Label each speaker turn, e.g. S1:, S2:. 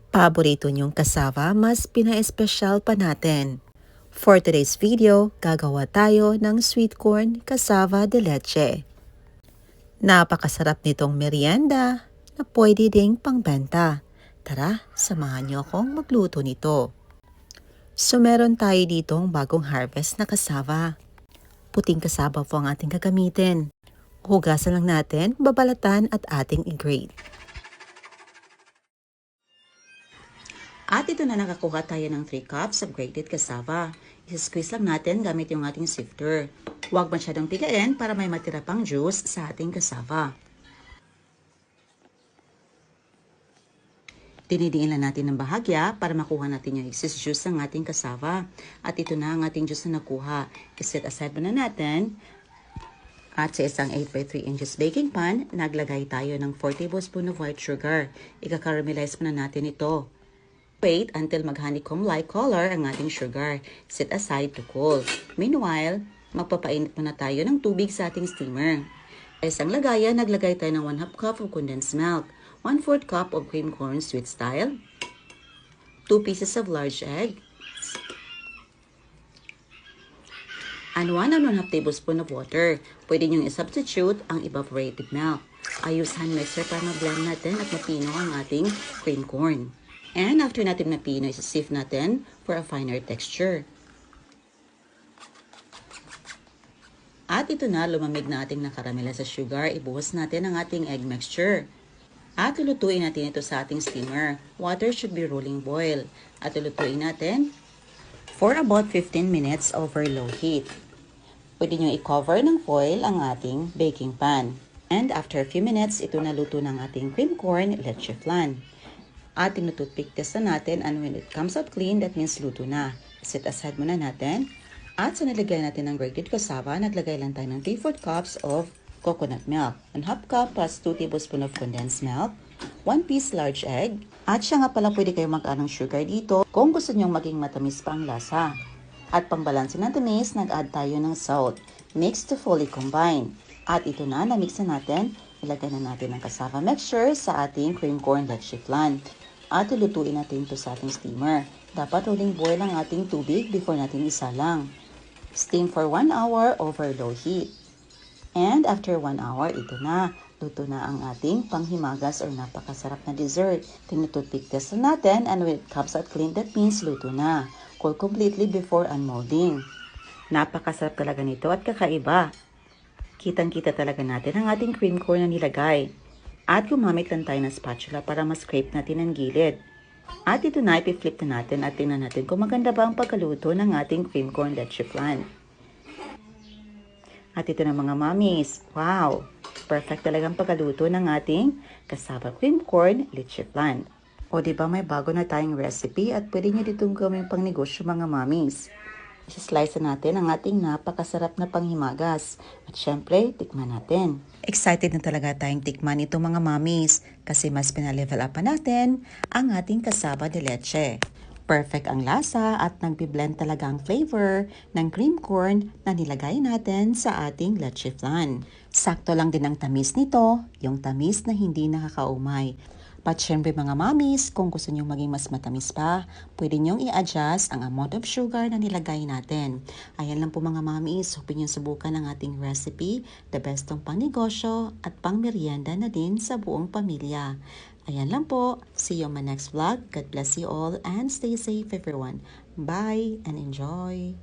S1: Paborito niyong cassava, mas pina-espesyal pa natin. For today's video, gagawa tayo ng sweet corn cassava de leche. Napakasarap nitong merienda na pwede ding pangbenta. Tara, samahan niyo akong magluto nito. So meron tayo ditong bagong harvest na cassava. Puting cassava po ang ating gagamitin. Hugasan lang natin, babalatan at ating i-grate. At ito na nakakuha tayo ng 3 cups of grated cassava. I-squeeze lang natin gamit yung ating sifter. Huwag masyadong pigain para may matira pang juice sa ating cassava. Dinidiin lang natin ng bahagya para makuha natin yung excess juice ng ating cassava. At ito na ang ating juice na nakuha. I-set aside muna natin. At sa isang 8x3 inches baking pan, naglagay tayo ng 4 tablespoons of white sugar. Ika-caramelize muna natin ito. Wait until mag-honeycomb-like color ang ating sugar. Set aside to cool. Meanwhile, magpapainit muna tayo ng tubig sa ating steamer. Sa isang lagayan, naglagay tayo ng 1/2 cup of condensed milk, 1/4 cup of cream corn sweet style, 2 pieces of large egg, and 1 and 1/2 tablespoon of water. Pwede nyo i-substitute ang evaporated milk. Use hand mixer para ma-blend natin at mapino ang ating cream corn. And after natin mapino, isa-sieve natin for a finer texture. At ito na, lumamig na ating nakaramela sa sugar. Ibuhos natin ang ating egg mixture. At lulutuin natin ito sa ating steamer. Water should be rolling boil. At lulutuin natin for about 15 minutes over low heat. Pwede nyo i-cover ng foil ang ating baking pan. And after a few minutes, ito na luto ng ating cream corn leche flan. At tinututpick test na natin, and when it comes out clean, that means luto na. Set aside muna natin. At sa nilagay natin ng grated cassava, naglagay lang tayo ng 3/4 cups of coconut milk, 1/2 cup plus 2 tablespoons of condensed milk, 1 piece large egg. At siya nga pala, pwede kayo mag-add ng sugar dito kung gusto nyong maging matamis pa ang lasa. At pangbalansin ng tamis, nag-add tayo ng salt. Mix to fully combine. At ito na, na-mix na natin. Ilagay na natin ang cassava mixture sa ating cream corn leche flan. At ilutuin natin ito sa ating steamer. Dapat rolling boil ang ating tubig before natin isalang. Steam for 1 hour over low heat. And after 1 hour, ito na. Luto na ang ating panghimagas or napakasarap na dessert. Tinututpick test na natin, and when it comes out clean, that means luto na. Cool completely before unmolding. Napakasarap talaga nito at kakaiba. Kitang-kita talaga natin ang ating cream corn na nilagay. At gumamit lang tayo ng spatula para ma-scrape natin ang gilid. At ito na, ipiflip na natin at tingnan natin kung maganda ba ang pagkaluto ng ating cream corn leche flan. At ito na mga mommies. Wow! Perfect talagang pagkaluto ng ating cassava cream corn leche flan. O diba may bago na tayong recipe at pwede nyo ditong gawing pang negosyo mga mommies. Isa-slice na natin ang ating napakasarap na panghimagas. At syempre, tikman natin. Excited na talaga tayong tikman ito mga mommies kasi mas pinalevel up pa natin ang ating cassava de leche. Perfect ang lasa at nagbi-blend talaga ang flavor ng cream corn na nilagay natin sa ating leche flan. Sakto lang din ang tamis nito, yung tamis na hindi nakakaumay. But syempre mga mommies, kung gusto nyong maging mas matamis pa, pwede nyong i-adjust ang amount of sugar na nilagay natin. Ayan lang po mga mommies, hope nyo subukan ang ating recipe, the best tong pang negosyo at pang merienda na din sa buong pamilya. Ayan lang po, see you on my next vlog. God bless you all and stay safe everyone. Bye and enjoy!